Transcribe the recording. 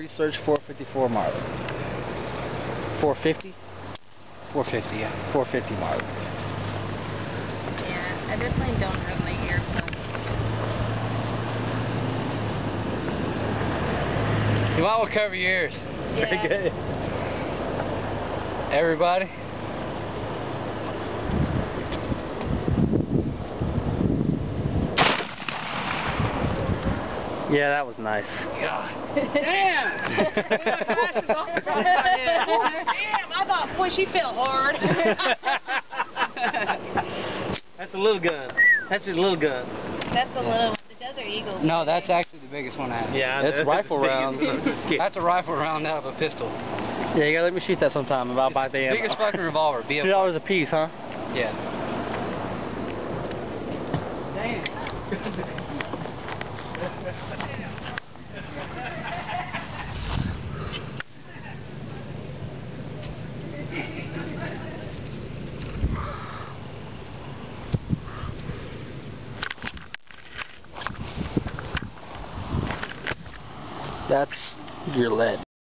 already searched 454 Marlin. 450? 450, yeah. 450 Marlin. Yeah, I definitely don't have my earphones. You might want to cover your ears. Yeah. Very good. Everybody. Yeah, that was nice. God. Damn! Damn, I thought, boy, she fell hard. That's a little gun. That's a little gun. That's a little one. The Desert Eagles. No, that's actually the biggest one I have. Yeah, it's rifle rounds. That's a rifle round out of a pistol. Yeah, you gotta let me shoot that sometime. About by the ammo. Biggest fucking revolver. $2 a piece, huh? Yeah. That's your lead.